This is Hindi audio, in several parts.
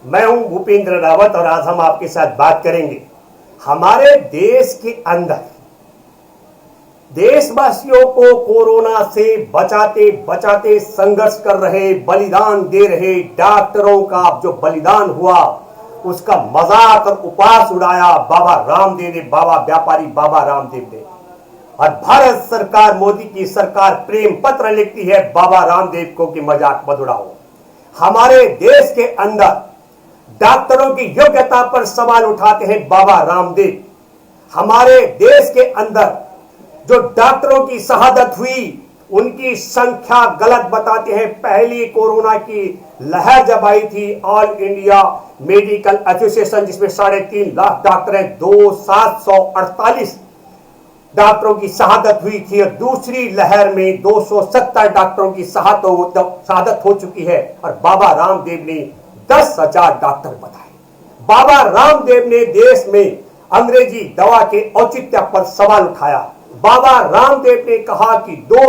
मैं हूं भूपेंद्र रावत और आज हम आपके साथ बात करेंगे हमारे देश के अंदर देशवासियों को कोरोना से बचाते बचाते संघर्ष कर रहे, बलिदान दे रहे डॉक्टरों का जो बलिदान हुआ उसका मजाक और उपहास उड़ाया बाबा रामदेव ने, बाबा व्यापारी बाबा रामदेव ने। और भारत सरकार, मोदी की सरकार प्रेम पत्र लिखती है बाबा रामदेव को कि मजाक मत उड़ाओ। हमारे देश के अंदर डॉक्टरों की योग्यता पर सवाल उठाते हैं बाबा रामदेव। हमारे देश के अंदर जो डॉक्टरों की शहादत हुई उनकी संख्या गलत बताते हैं। पहली कोरोना की लहर जब आई थी, ऑल इंडिया मेडिकल एसोसिएशन जिसमें 3.5 लाख डॉक्टर हैं, 748 डॉक्टरों की शहादत हुई थी और दूसरी लहर में 270 डॉक्टरों की शहादत हो चुकी है और बाबा रामदेव ने 10,000 डॉक्टर बताए। बाबा रामदेव ने देश में अंग्रेजी दवा के औचित्य पर सवाल उठाया। बाबा रामदेव ने कहा कि 2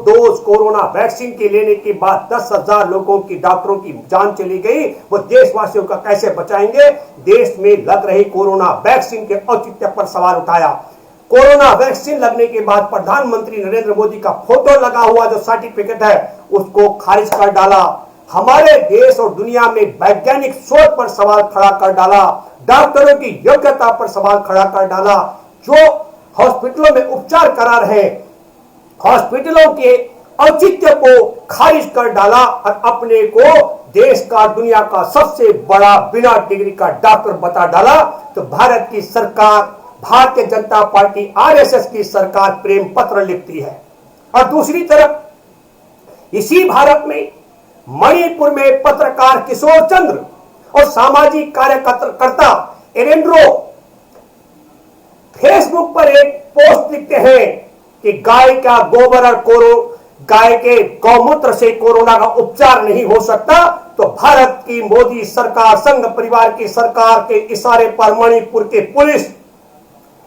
डोज कोरोना वैक्सीन के लेने के बाद 10,000 लोगों की, डॉक्टरों की जान चली गई, वो देशवासियों का कैसे बचाएंगे। देश में लग रही कोरोना वैक्सीन के औचित्य पर सवाल उठाया। कोरोना वैक्सीन लगने के बाद प्रधानमंत्री नरेंद्र मोदी का फोटो लगा हुआ जो सर्टिफिकेट है उसको खारिज कर डाला। हमारे देश और दुनिया में वैज्ञानिक शोध पर सवाल खड़ा कर डाला, डॉक्टरों की योग्यता पर सवाल खड़ा कर डाला। जो हॉस्पिटलों में उपचार करा रहे हॉस्पिटलों के औचित्य को खारिज कर डाला और अपने को देश का, दुनिया का सबसे बड़ा बिना डिग्री का डॉक्टर बता डाला। तो भारत की सरकार, भारतीय जनता पार्टी आरएसएस की सरकार प्रेम पत्र लिखती है। और दूसरी तरफ इसी भारत में मणिपुर में पत्रकार किशोर चंद्र और सामाजिक कार्यकर्ता एरेंड्रो फेसबुक पर एक पोस्ट लिखते हैं कि गाय का गोबर और गाय के गौमूत्र से कोरोना का उपचार नहीं हो सकता। तो भारत की मोदी सरकार, संघ परिवार की सरकार के इशारे पर मणिपुर के पुलिस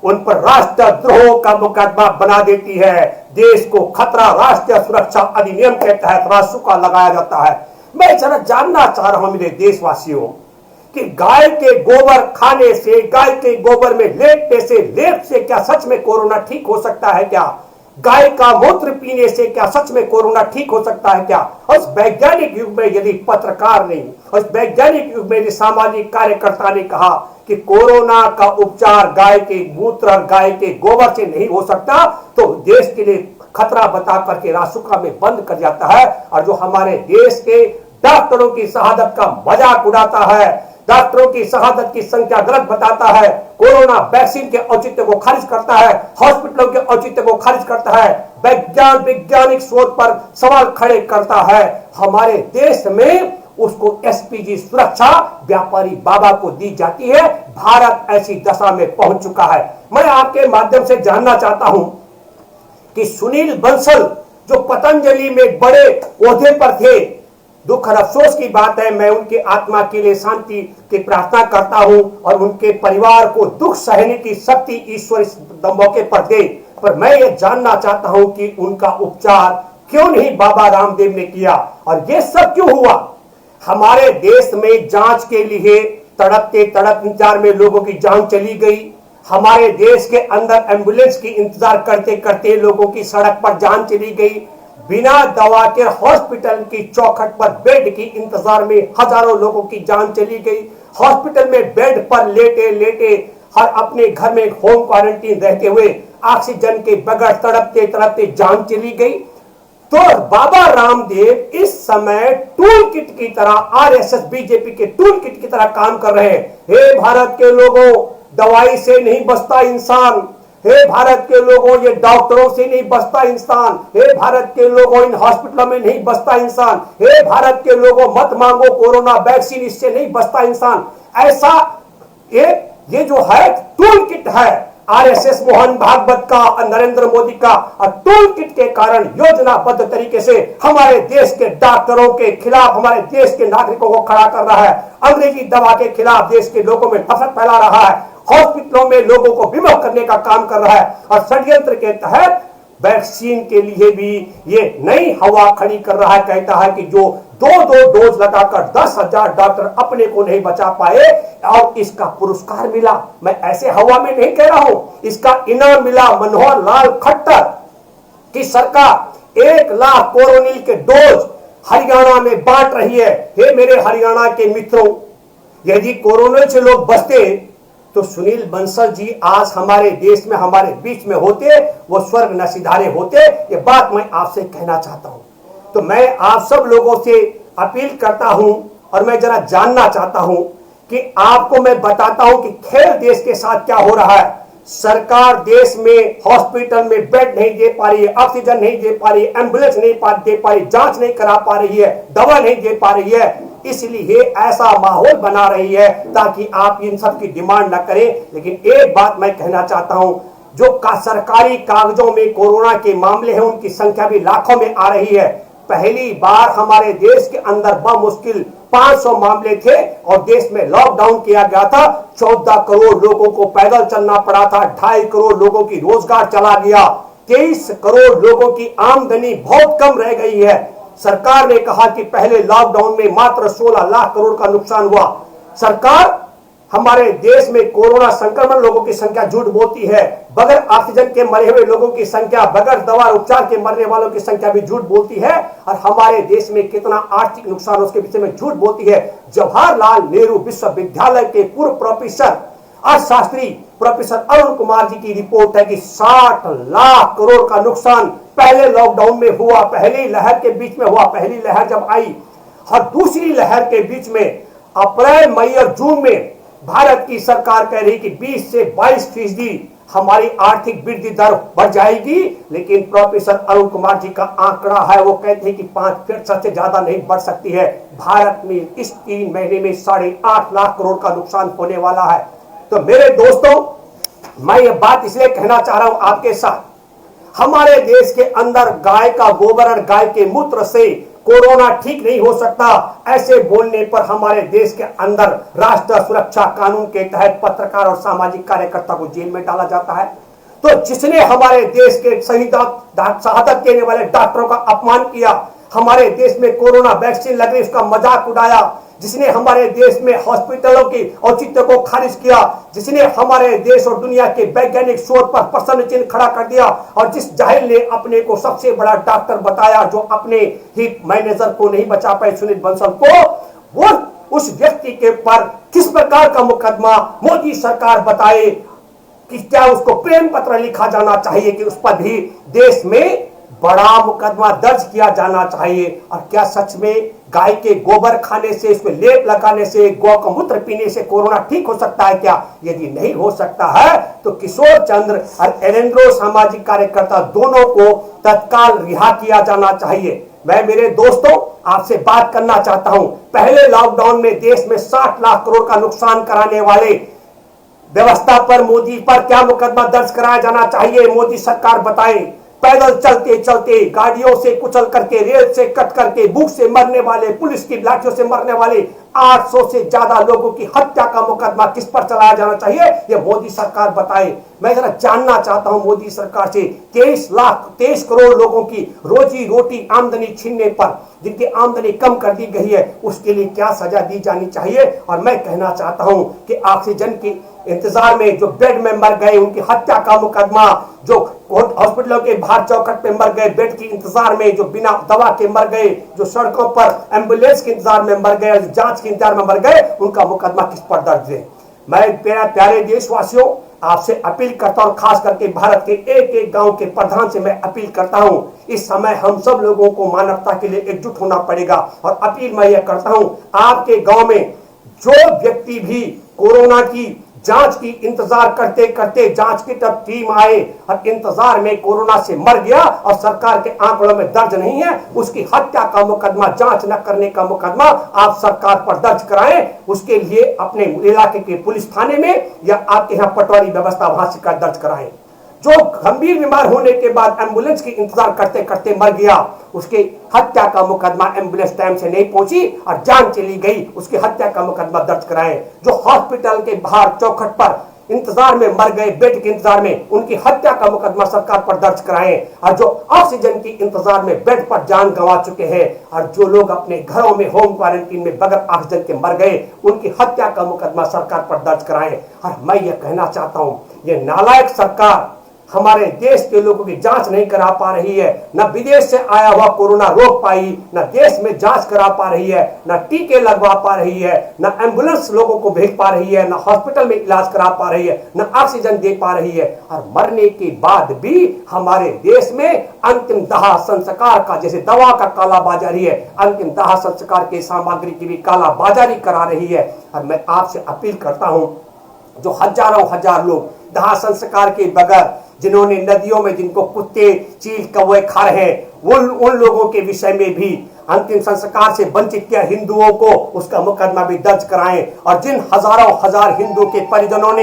उन पर राष्ट्रद्रोह का मुकदमा बना देती है। देश को खतरा राष्ट्रीय सुरक्षा अधिनियम के तहत रासुका लगाया जाता है। मैं जरा जानना चाह रहा हूं मेरे देशवासियों कि गाय के गोबर खाने से, गाय के गोबर में लेटने से, लेप से क्या सच में कोरोना ठीक हो सकता है क्या? गाय का मूत्र पीने से क्या सच में कोरोना ठीक हो सकता है क्या? उस वैज्ञानिक युग में यदि पत्रकार ने, उस वैज्ञानिक युग में यदि सामाजिक कार्यकर्ता ने कहा कि कोरोना का उपचार गाय के मूत्र और गाय के गोबर से नहीं हो सकता, तो देश के लिए खतरा बता करके रासुका में बंद कर जाता है। और जो हमारे देश के डॉक्टरों की शहादत का मजाक उड़ाता है, डॉक्टरों की शहादत की संख्या गलत बताता है, कोरोना वैक्सीन के औचित्य को खारिज करता है, हॉस्पिटलों के औचित्य को खारिज करता है, वैज्ञानिक शोध पर सवाल खड़े करता है, हमारे देश में उसको एसपीजी सुरक्षा व्यापारी बाबा को दी जाती है। भारत ऐसी दशा में पहुंच चुका है। मैं आपके माध्यम से जानना चाहता हूं कि सुनील बंसल जो पतंजलि में बड़े ओहदे पर थे, दुख और अफसोस की बात है, मैं उनके आत्मा के लिए शांति की प्रार्थना करता हूं और उनके परिवार को दुख सहने की शक्ति ईश्वर इस मौके पर दे। पर मैं ये जानना चाहता हूं कि उनका उपचार क्यों नहीं बाबा रामदेव ने किया और ये सब क्यों हुआ। हमारे देश में जांच के लिए तड़पते इंतजार में लोगों की जान चली गई। हमारे देश के अंदर एम्बुलेंस की इंतजार करते करते लोगों की सड़क पर जान चली गई। बिना दवा के हॉस्पिटल की चौखट पर बेड की इंतजार में हजारों लोगों की जान चली गई। हॉस्पिटल में बेड पर लेटे लेटे हर अपने घर में होम क्वारंटीन रहते हुए ऑक्सीजन के बगैर तड़पते जान चली गई। तो बाबा रामदेव इस समय टूल किट की तरह, आरएसएस बीजेपी के टूल किट की तरह काम कर रहे हैं। हे भारत के लोगों, दवाई से नहीं बचता इंसान। हे भारत के लोगों, ये डॉक्टरों से नहीं बचता इंसान। हे भारत के लोगों, इन हॉस्पिटलों में नहीं बचता इंसान। हे भारत के लोगों, मत मांगो कोरोना वैक्सीन, इससे नहीं बचता इंसान। ऐसा ये जो है टूल किट है आरएसएस मोहन भागवत का और नरेंद्र मोदी का, और टूल किट के कारण योजनाबद्ध तरीके से हमारे देश के डॉक्टरों के खिलाफ, हमारे देश के नागरिकों को खड़ा कर रहा है। अंग्रेजी दवा के खिलाफ देश के लोगों में नफरत फैला रहा है। हॉस्पिटलों में लोगों को विमुख करने का काम कर रहा है और षड्यंत्र के तहत वैक्सीन के लिए भी ये नई हवा खड़ी कर रहा है। कहता है कि जो दो डोज लगाकर 10,000 डॉक्टर अपने को नहीं बचा पाए और इसका पुरस्कार मिला, मैं ऐसे हवा में नहीं कह रहा हूं, इसका इनाम मिला मनोहर लाल खट्टर की सरकार 1 लाख कोरोनिल के डोज हरियाणा में बांट रही है। हे मेरे हरियाणा के मित्रों, यदि कोरोना से लोग बचते तो सुनील बंसल जी आज हमारे देश में हमारे बीच में होते, वो स्वर्ग न सिधारे होते। ये बात मैं आपसे कहना चाहता हूं। तो मैं आप सब लोगों से अपील करता हूं और मैं जरा जानना चाहता हूं कि आपको मैं बताता हूं कि खेल देश के साथ क्या हो रहा है। सरकार देश में हॉस्पिटल में बेड नहीं दे पा रही है, ऑक्सीजन नहीं दे पा रही है, एम्बुलेंस नहीं दे पा रही, जांच नहीं करा पा रही है, दवा नहीं दे पा रही है, इसलिए ऐसा माहौल बना रही है ताकि आप इन सब की डिमांड न करें। लेकिन एक बात मैं कहना चाहता हूं, जो सरकारी कागजों में कोरोना के मामले हैं उनकी संख्या भी लाखों में आ रही है। पहली बार हमारे देश के अंदर बमुश्किल 500 मामले थे और देश में लॉकडाउन किया गया था। 14 करोड़ लोगों को पैदल चलना पड़ा था, 2.5 करोड़ लोगों की रोजगार चला गया, 23 करोड़ लोगों की आमदनी बहुत कम रह गई है। सरकार ने कहा कि पहले लॉकडाउन में मात्र 16 लाख करोड़ का नुकसान हुआ। सरकार हमारे देश में कोरोना संक्रमण लोगों की संख्या झूठ बोलती है, बगैर ऑक्सीजन के मरे हुए लोगों की संख्या, बगैर दवा उपचार के मरने वालों की संख्या भी झूठ बोलती है और हमारे देश में कितना आर्थिक नुकसान उसके विषय में झूठ बोलती है। जवाहरलाल नेहरू विश्वविद्यालय के पूर्व प्रोफेसर अर्थशास्त्री प्रोफेसर अरुण कुमार जी की रिपोर्ट है कि 60 लाख करोड़ का नुकसान पहले लॉकडाउन में हुआ, पहली लहर के बीच में हुआ। पहली लहर जब आई और दूसरी लहर के बीच में अप्रैल, मई और जून में भारत की सरकार कह रही कि 20 से 22% हमारी आर्थिक वृद्धि दर बढ़ जाएगी, लेकिन प्रोफेसर अरुण कुमार जी का आंकड़ा है, वो कहते हैं कि 5% से ज्यादा नहीं बढ़ सकती है। भारत में इस 3 महीने में 8.5 लाख करोड़ का नुकसान होने वाला है। तो मेरे दोस्तों, मैं ये बात इसलिए कहना चाह रहा हूं आपके साथ, हमारे देश के अंदर गाय का गोबर और गाय के मूत्र से कोरोना ठीक नहीं हो सकता, ऐसे बोलने पर हमारे देश के अंदर राष्ट्रीय सुरक्षा कानून के तहत पत्रकार और सामाजिक कार्यकर्ता को जेल में डाला जाता है। तो जिसने हमारे देश के शहादत देने वाले डॉक्टरों का अपमान किया, हमारे देश में कोरोना वैक्सीन लग रही उसका मजाक उड़ाया, जिसने हमारे देश में हॉस्पिटलों की औचित्य को खारिज किया, जिसने हमारे देश और दुनिया के वैज्ञानिक शोध पर प्रश्न चिन्ह खड़ा कर दिया और जिस जाहिल ने अपने को सबसे बड़ा डॉक्टर बताया, जो अपने ही मैनेजर को नहीं बचा पाए सुनील बंसल को, वो उस व्यक्ति के पर किस प्रकार का मुकदमा मोदी सरकार बताए कि क्या उसको प्रेम पत्र लिखा जाना चाहिए कि उस पर भी देश में बड़ा मुकदमा दर्ज किया जाना चाहिए। और क्या सच में गाय के गोबर खाने से, इसमें लेप लगाने से, गौ का मूत्र पीने से कोरोना ठीक हो सकता है क्या? यदि नहीं हो सकता है तो किशोर चंद्र और एलेंद्रो सामाजिक कार्यकर्ता दोनों को तत्काल रिहा किया जाना चाहिए। मैं मेरे दोस्तों आपसे बात करना चाहता हूं, पहले लॉकडाउन में देश में 60 लाख करोड़ का नुकसान कराने वाले व्यवस्था पर मोदी पर क्या मुकदमा दर्ज कराया जाना चाहिए? मोदी सरकार बताए। पैदल चलते चलते, गाड़ियों से कुचल करके, रेल से कट करके, भूख से मरने वाले, पुलिस की लाठियों से मरने वाले 800 से ज्यादा लोगों की हत्या का मुकदमा किस पर चलाया जाना चाहिए? ये मोदी सरकार बताए। मैं जरा जानना चाहता हूं मोदी सरकार से, 23 करोड़ लोगों की रोजी रोटी आमदनी छीनने पर, जिनकी आमदनी कम कर दी गई है, उसके लिए क्या सजा दी जानी चाहिए? और मैं कहना चाहता हूं कि ऑक्सीजन की इंतजार में जो बेड में मर गए उनकी हत्या का मुकदमा, जो हॉस्पिटलों के बाहर चौखट पे मर गए बेड की इंतजार में, जो बिना दवा के मर गए, जो सड़कों पर एम्बुलेंस के इंतजार में मर गए, जांच के इंतजार में मर गए, उनका मुकदमा किस पर दर्ज है? मैं प्यारे देशवासियों आपसे अपील करता हूं, खास करके भारत के एक एक गांव के प्रधान से मैं अपील करता हूं, इस समय हम सब लोगों को मानवता के लिए एकजुट होना पड़ेगा। और अपील मैं यह करता हूं, आपके गांव में जो व्यक्ति भी कोरोना की जांच की इंतजार करते करते जांच की तब टीम आए और इंतजार में कोरोना से मर गया और सरकार के आंकड़ों में दर्ज नहीं है, उसकी हत्या का मुकदमा, जांच न करने का मुकदमा आप सरकार पर दर्ज कराएं। उसके लिए अपने इलाके के पुलिस थाने में या आपके यहाँ पटवारी व्यवस्था वहां शिकायत दर्ज कराएं। जो गंभीर बीमार होने के बाद एम्बुलेंस की इंतजार करते करते मर गया, उसके हत्या का मुकदमा, एम्बुलेंस टाइम से नहीं पहुंची और जान चली गई, उसकी हत्या का मुकदमा दर्ज कराएं। जो हॉस्पिटल के बाहर चौखट पर इंतजार में मर गए, बेड के इंतजार में, उनकी हत्या का मुकदमा सरकार पर दर्ज कराएं। और जो ऑक्सीजन की इंतजार में बेड पर जान गंवा चुके हैं और जो लोग अपने घरों में होम क्वारंटीन में बगैर ऑक्सीजन के मर गए, उनकी हत्या का मुकदमा सरकार पर दर्ज कराएं। और मैं ये कहना चाहता हूं, ये नालायक सरकार हमारे देश के लोगों की जांच नहीं करा पा रही है, न विदेश से आया हुआ कोरोना रोक पाई, न देश में जांच करा पा रही है, न टीके लगवा पा रही है, न एम्बुलेंस लोगों को भेज पा रही है, न हॉस्पिटल में इलाज करा पा रही है, न ऑक्सीजन दे पा रही है। और मरने के बाद भी हमारे देश में अंतिम दाह संस्कार का, जैसे दवा का कालाबाजारी है, अंतिम दाह संस्कार की सामग्री की भी कालाबाजारी करा रही है। और मैं आपसे अपील करता हूं, जो हजारों हजार लोग दाह संस्कार के बगैर, जिन्होंने नदियों में, जिनको कुत्ते चील कौवे खा रहे हैं, उन लोगों के विषय में भी अंतिम संस्कार से वंचित किया हिंदुओं को, उसका मुकदमा भी दर्ज कराएं। और जिन हजारों हजार हिंदू के परिजनों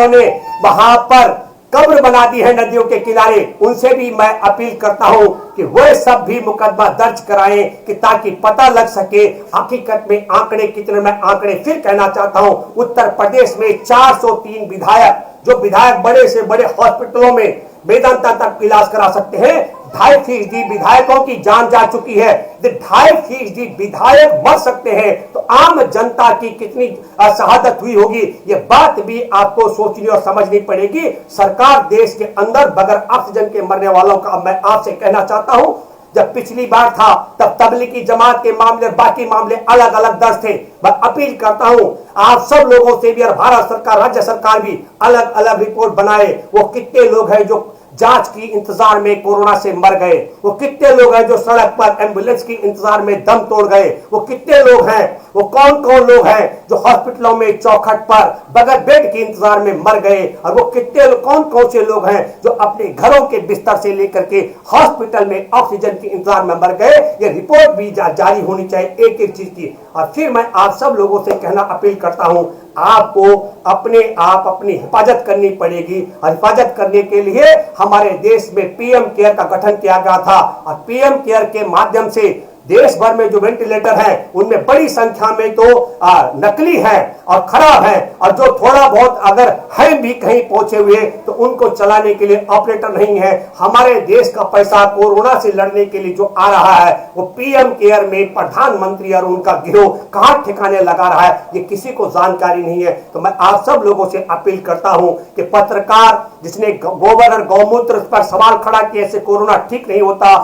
ने वहां पर कब्र बना दी है नदियों के किनारे, उनसे भी मैं अपील करता हूं कि वह सब भी मुकदमा दर्ज कराएं, कि ताकि पता लग सके हकीकत में आंकड़े कितने। मैं आंकड़े फिर कहना चाहता हूं, उत्तर प्रदेश में 403 विधायक, जो विधायक बड़े से बड़े हॉस्पिटलों में वेदांता तक इलाज करा सकते हैं, 2.5% विधायकों की जान जा चुकी है। 2.5% विधायक मर सकते हैं, तो आम जनता की कितनी शहादत हुई होगी, ये बात भी आपको सोचनी और समझनी पड़ेगी। सरकार देश के अंदर बगैर ऑक्सीजन के मरने वालों का, मैं आपसे कहना चाहता हूं, जब पिछली बार था तब तबलीगी जमात के मामले, बाकी मामले अलग अलग दर्ज थे। मैं अपील करता हूं आप सब लोगों से भी, और भारत सरकार, राज्य सरकार भी अलग अलग रिपोर्ट बनाए। वो कितने लोग हैं जो जांच की इंतजार में कोरोना से मर गए, वो कितने लोग हैं जो सड़क पर एम्बुलेंस की इंतजार में दम तोड़ गए, वो कितने लोग हैं, वो कौन कौन लोग हैं जो हॉस्पिटलों में चौखट पर बगैर बेड के इंतजार में मर गए, और वो कितने कौन कौन से लोग हैं जो अपने घरों के बिस्तर से लेकर के हॉस्पिटल में ऑक्सीजन के इंतजार में मर गए। ये रिपोर्ट भी जारी होनी चाहिए एक एक चीज की। और फिर मैं आप सब लोगों से कहना अपील करता हूं, आपको अपनी हिफाजत करनी पड़ेगी। और हिफाजत करने के लिए हमारे देश में पीएम केयर का गठन किया गया था, और पीएम केयर के माध्यम से देश भर में जो वेंटिलेटर हैं, उनमें बड़ी संख्या में तो नकली हैं और खराब हैं, और जो थोड़ा बहुत अगर हैं भी कहीं पहुंचे हुए, तो उनको चलाने के लिए ऑपरेटर नहीं है। हमारे देश का पैसा कोरोना से लड़ने के लिए जो आ रहा है, वो पीएम केयर में प्रधानमंत्री और उनका गिरोह कहां ठिकाने लगा रहा है, ये किसी को जानकारी नहीं है। तो मैं आप सब लोगों से अपील करता हूं कि पत्रकार जिसने गोबर और गौमूत्र पर सवाल खड़ा किया, ऐसे कोरोना ठीक नहीं होता,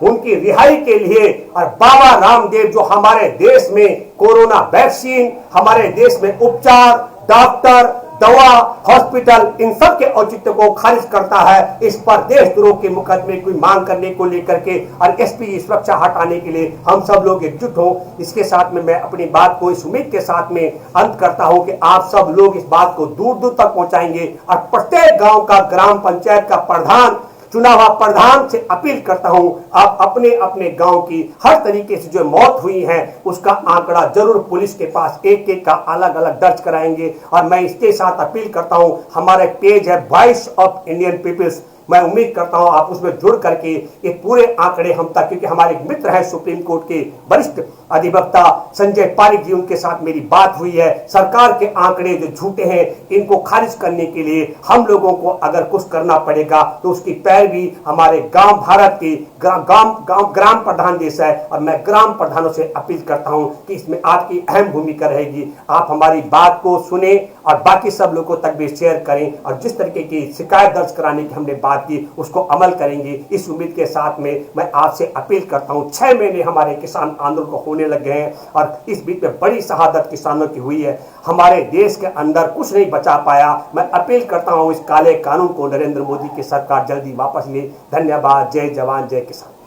उनकी रिहाई के लिए, और बाबा रामदेव जो हमारे देश में कोरोना वैक्सीन, हमारे देश में उपचार, डॉक्टर, दवा, हॉस्पिटल, इन सब के औचित्य को खारिज करता है, इस पर देशद्रोह के मुकदमे की मांग करने को लेकर के और एसपी सुरक्षा हटाने के लिए हम सब लोग एकजुट हो। इसके साथ में मैं अपनी बात को इस उम्मीद के साथ में अंत करता हूं कि आप सब लोग इस बात को दूर दूर तक पहुंचाएंगे, और प्रत्येक गांव का, ग्राम पंचायत का प्रधान, चुनाव प्रधान से अपील करता हूं, आप अपने अपने गांव की हर तरीके से जो मौत हुई है उसका आंकड़ा जरूर पुलिस के पास एक एक का अलग अलग दर्ज कराएंगे। और मैं इसके साथ अपील करता हूं, हमारा पेज है वॉइस ऑफ इंडियन पीपल्स, मैं उम्मीद करता हूं आप उसमें जुड़ करके ये पूरे आंकड़े हम तक, क्योंकि हमारे मित्र हैं सुप्रीम कोर्ट के वरिष्ठ अधिवक्ता संजय पारिक जी, उनके साथ मेरी बात हुई है। सरकार के आंकड़े जो झूठे हैं, इनको खारिज करने के लिए हम लोगों को अगर कुछ करना पड़ेगा, तो उसकी पैरवी हमारे गांव, भारत के ग्राम प्रधान देश है, और मैं ग्राम प्रधानों से अपील करता हूं कि इसमें आपकी अहम भूमिका रहेगी। आप हमारी बात को सुने और बाकी सब लोगों तक भी शेयर करें, और जिस तरीके की शिकायत दर्ज कराने की हमने बात की उसको अमल करेंगे, इस उम्मीद के साथ में मैं आपसे अपील करता हूं। 6 महीने हमारे किसान आंदोलन को होने लगे हैं, और इस बीच में बड़ी शहादत किसानों की हुई है, हमारे देश के अंदर कुछ नहीं बचा पाया। मैं अपील करता हूं इस काले कानून को नरेंद्र मोदी की सरकार जल्दी वापस ले। धन्यवाद। जय जवान जय किसान।